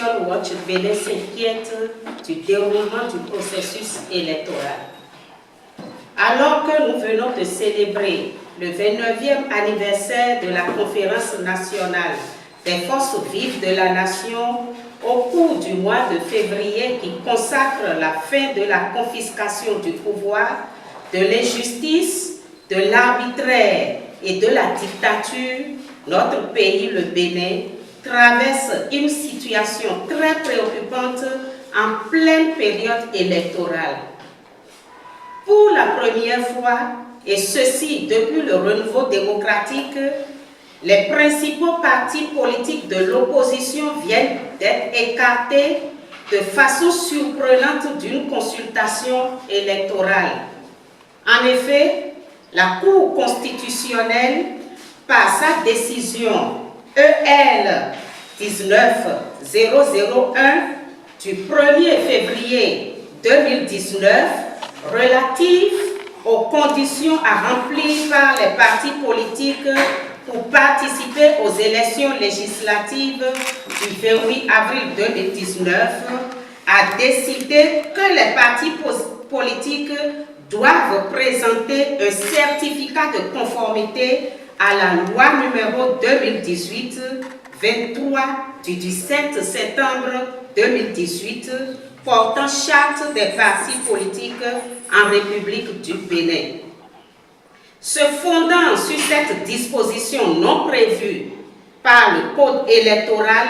Social Watch Bénin s'inquiète du déroulement du processus électoral. Alors que nous venons de célébrer le 29e anniversaire de la Conférence nationale des forces vives de la nation au cours du mois de février qui consacre la fin de la confiscation du pouvoir, de l'injustice, de l'arbitraire et de la dictature, notre pays, le Bénin, traverse une situation très préoccupante en pleine période électorale. Pour la première fois, et ceci depuis le renouveau démocratique, les principaux partis politiques de l'opposition viennent d'être écartés de façon surprenante d'une consultation électorale. En effet, la Cour constitutionnelle, par sa décision EL 19-001 du 1er février 2019 relative aux conditions à remplir par les partis politiques pour participer aux élections législatives du 28 avril 2019, a décidé que les partis politiques doivent présenter un certificat de conformité à la loi numéro 2018-23 du 17 septembre 2018 portant charte des partis politiques en République du Bénin. Se fondant sur cette disposition non prévue par le Code électoral,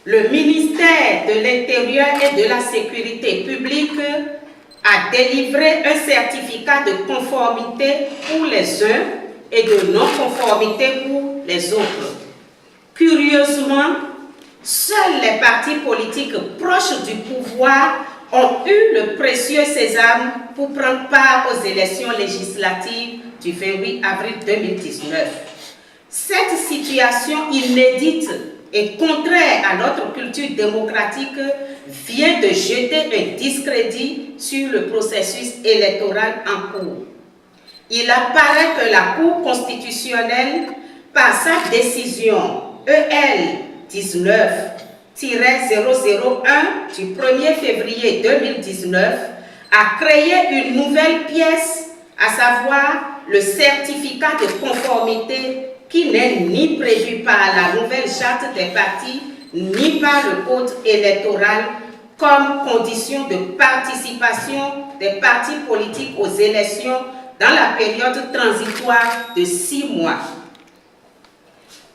le ministère de l'Intérieur et de la Sécurité publique a délivré un certificat de conformité pour les uns et de non-conformité pour les autres. Curieusement, seuls les partis politiques proches du pouvoir ont eu le précieux sésame pour prendre part aux élections législatives du 28 avril 2019. Cette situation inédite et contraire à notre culture démocratique vient de jeter un discrédit sur le processus électoral en cours. Il apparaît que la Cour constitutionnelle, par sa décision EL 19-001 du 1er février 2019, a créé une nouvelle pièce, à savoir le certificat de conformité qui n'est ni prévu par la nouvelle charte des partis, ni par le code électoral comme condition de participation des partis politiques aux élections dans la période transitoire de 6 mois.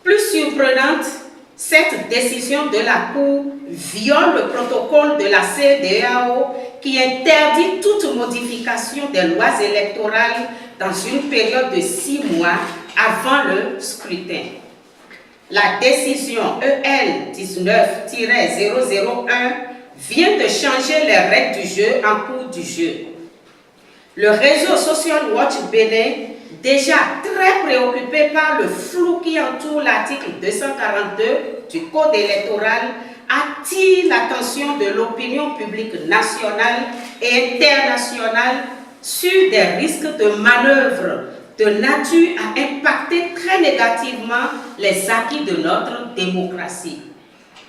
Plus surprenante, cette décision de la Cour viole le protocole de la CEDEAO qui interdit toute modification des lois électorales dans une période de 6 mois avant le scrutin. La décision EL 19-001 vient de changer les règles du jeu en cours du jeu. Le réseau Social Watch Bénin, déjà très préoccupé par le flou qui entoure l'article 242 du Code électoral, attire l'attention de l'opinion publique nationale et internationale sur des risques de manœuvre de nature à impacter très négativement les acquis de notre démocratie.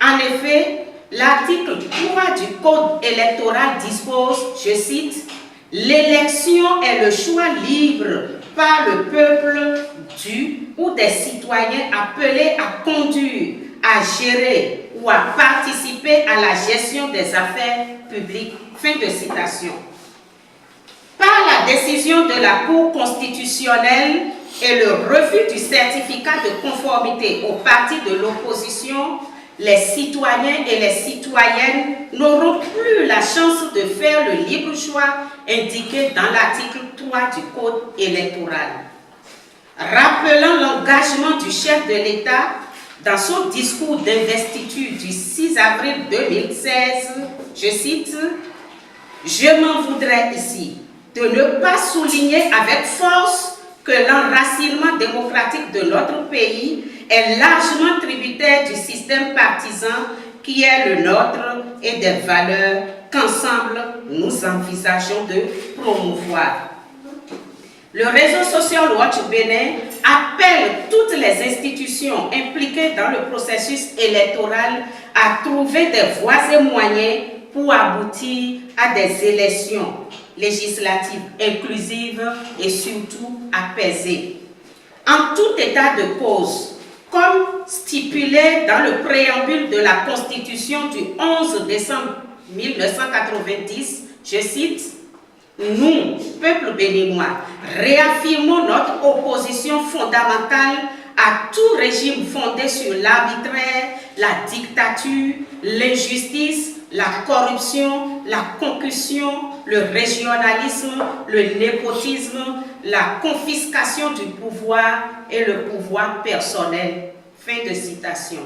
En effet, l'article 3 du Code électoral dispose, je cite, « L'élection est le choix libre par le peuple du ou des citoyens appelés à conduire, à gérer ou à participer à la gestion des affaires publiques. » Fin de citation. Par la décision de la Cour constitutionnelle et le refus du certificat de conformité aux partis de l'opposition, les citoyens et les citoyennes n'auront plus la chance de faire le libre choix indiqué dans l'article 3 du Code électoral. Rappelant l'engagement du chef de l'État dans son discours d'investiture du 6 avril 2016, je cite, « Je m'en voudrais ici de ne pas souligner avec force que l'enracinement démocratique de notre pays est largement tributaire du système partisan qui est le nôtre et des valeurs qu'ensemble nous envisageons de promouvoir. » Le réseau Social Watch Bénin appelle toutes les institutions impliquées dans le processus électoral à trouver des voies et moyens pour aboutir à des élections législatives inclusives et surtout apaisées. En tout état de cause, comme stipulé dans le préambule de la Constitution du 11 décembre 1990, je cite, « Nous, peuple béninois, réaffirmons notre opposition fondamentale à tout régime fondé sur l'arbitraire, la dictature, l'injustice, la corruption, la concussion, le régionalisme, le népotisme, la confiscation du pouvoir et le pouvoir personnel. » Fin de citation.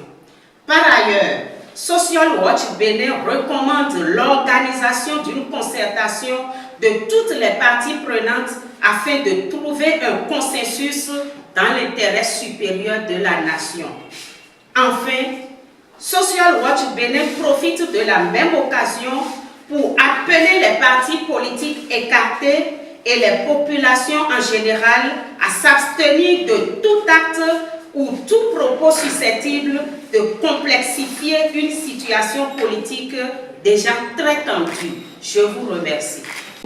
Par ailleurs, Social Watch Bénin recommande l'organisation d'une concertation de toutes les parties prenantes afin de trouver un consensus dans l'intérêt supérieur de la nation. Enfin, Social Watch Bénin profite de la même occasion pour appeler les partis politiques écartés et les populations en général à s'abstenir de tout acte ou tout propos susceptible de complexifier une situation politique déjà très tendue. Je vous remercie.